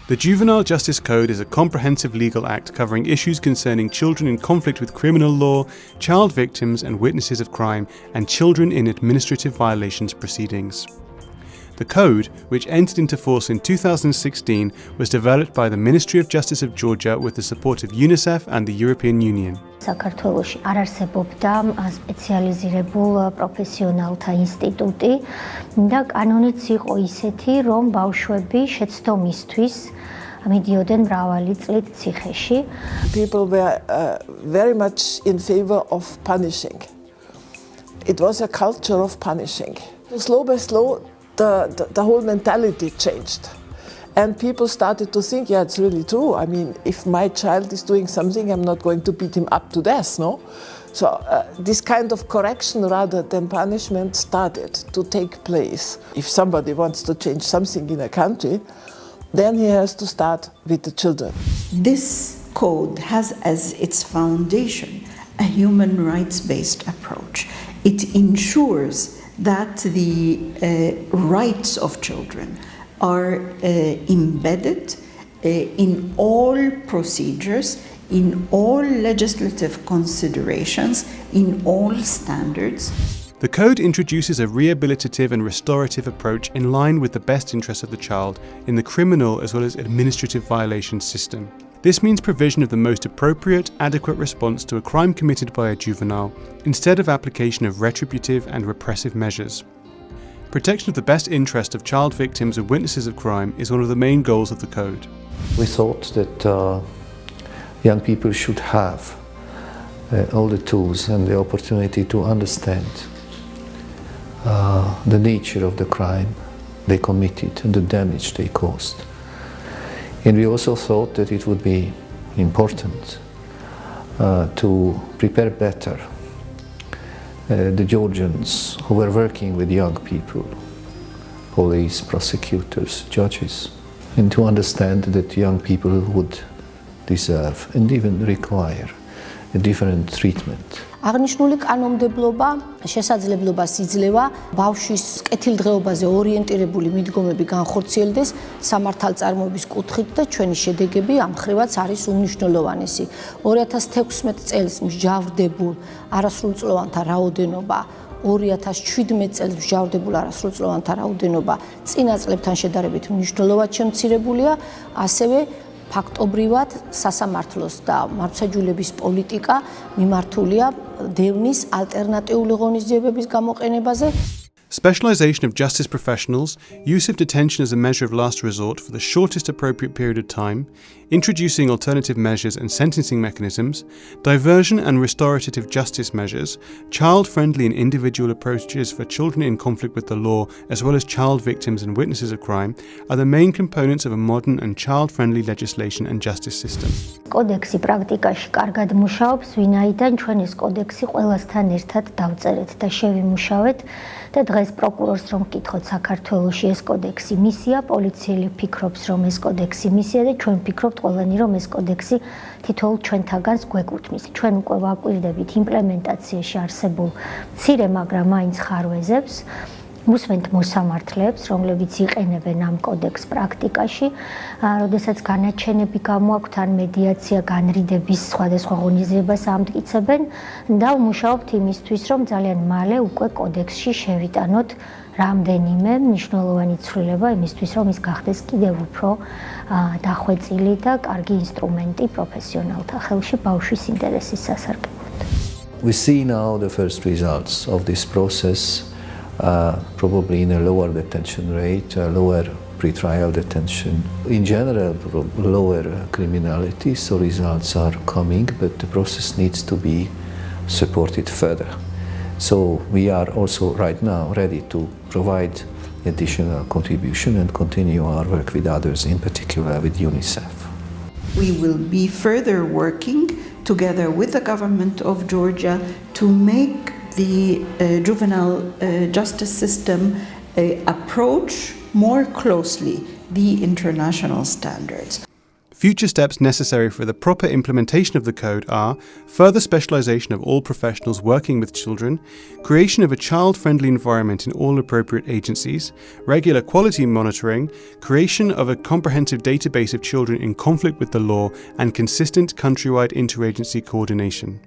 The Juvenile Justice Code is a comprehensive legal act covering issues concerning children in conflict with criminal law, child victims and witnesses of crime, and children in administrative violations proceedings. The code, which entered into force in 2016, was developed by the Ministry of Justice of Georgia with the support of UNICEF and the European Union. საქართველოში არ არსებობდა სპეციალიზირებულ პროფესიონალთა ინსტიტუტი და კანონიც იყო ისეთი, რომ ბავშვები შეცდომისთვის მიდიოდნენ მრავალი წლით ციხეში. People were very much in favor of punishing. It was a culture of punishing. Slow by slow, the whole mentality changed. And people started to think, yeah, it's really true. I mean, if my child is doing something, I'm not going to beat him up to death, no? So this kind of correction rather than punishment started to take place. If somebody wants to change something in a country, then he has to start with the children. This code has as its foundation a human rights-based approach. It ensures that the rights of children are embedded in all procedures, in all legislative considerations, in all standards. The code introduces a rehabilitative and restorative approach in line with the best interests of the child in the criminal as well as administrative violations system. This means provision of the most appropriate, adequate response to a crime committed by a juvenile, instead of application of retributive and repressive measures. Protection of the best interest of child victims and witnesses of crime is one of the main goals of the code. We thought that young people should have all the tools and the opportunity to understand the nature of the crime they committed and the damage they caused. And we also thought that it would be important to prepare better the Georgians who were working with young people, police, prosecutors, judges, and to understand that young people would deserve and even require a different treatment. აღნიშნული კანონმდებლობა შესაძლებლობას იძლევა ბავშვის კეთილდღეობაზე ორიენტირებული მიდგომები განხორციელდეს სამართალწარმოების კუთხით და ჩვენი შედეგები ამ მხრივაც არის უმნიშვნელოვანესი. 2016 წელს მსჯავრდებულ არასრულწლოვანთა რაოდენობა 2017 წელს მსჯავრდებულ არასრულწლოვანთა რაოდენობა წინა წლებთან შედარებით მნიშვნელოვნად შემცირებულია, ასევე ფაქტობრივად სასამართლოს და მართლმსაჯულების პოლიტიკა მიმართულია დევნის ალტერნატიული ღონისძიებების გამოყენებაზე. Specialization of justice professionals, use of detention as a measure of last resort for the shortest appropriate period of time, introducing alternative measures and sentencing mechanisms, diversion and restorative justice measures, child-friendly and individual approaches for children in conflict with the law, as well as child victims and witnesses of crime, are the main components of a modern and child-friendly legislation and justice system. კოდექსი პრაქტიკაში კარგად მუშაობს, ვინაიდან ჩვენ ეს კოდექსი ყველასთან ერთად დავწერეთ და შევიმუშავეთ და დღეს პროკურორს რომ ვკითხოთ საქართველოში ეს კოდექსი მისია, პოლიციელი ფიქრობს რომ ეს კოდექსი მისია და ჩვენ ვფიქრობთ ყველანი რომ ეს კოდექსი თითოეულ ჩვენთაგანს გვეკუთვნის. ჩვენ უკვე ვაკვირდებით იმპლემენტაციაში არსებულ მცირე, მაგრამ მაინც ხარვეზებს, მუსმენთ მოსამართლეებს, რომლებიც იყენებენ ამ კოდექს პრაქტიკაში, როდესაც განაჩენები გამოაქვთ ან მედიაცია, განრიდების სხვადასხვა ღონისძიებას ამტკიცებენ და ვმუშაობთ იმისთვის, რომ ძალიან მალე უკვე კოდექსში შევიტანოთ რამდენიმე მნიშვნელოვანი ცვლილება იმისთვის, რომ ის გახდეს კიდევ უფრო დახვეწილი და კარგი ინსტრუმენტი პროფესიონალთა ხელში ბავშვის ინტერესის სასარგებლოდ. We see now the first results of this process. Probably in a lower detention rate, lower pre-trial detention. In general, lower criminality, so results are coming, but the process needs to be supported further. So we are also right now ready to provide additional contribution and continue our work with others, in particular with UNICEF. We will be further working together with the government of Georgia to make the juvenile justice system approach more closely the international standards. Future steps necessary for the proper implementation of the code are further specialisation of all professionals working with children, creation of a child-friendly environment in all appropriate agencies, regular quality monitoring, creation of a comprehensive database of children in conflict with the law, and consistent countrywide interagency coordination.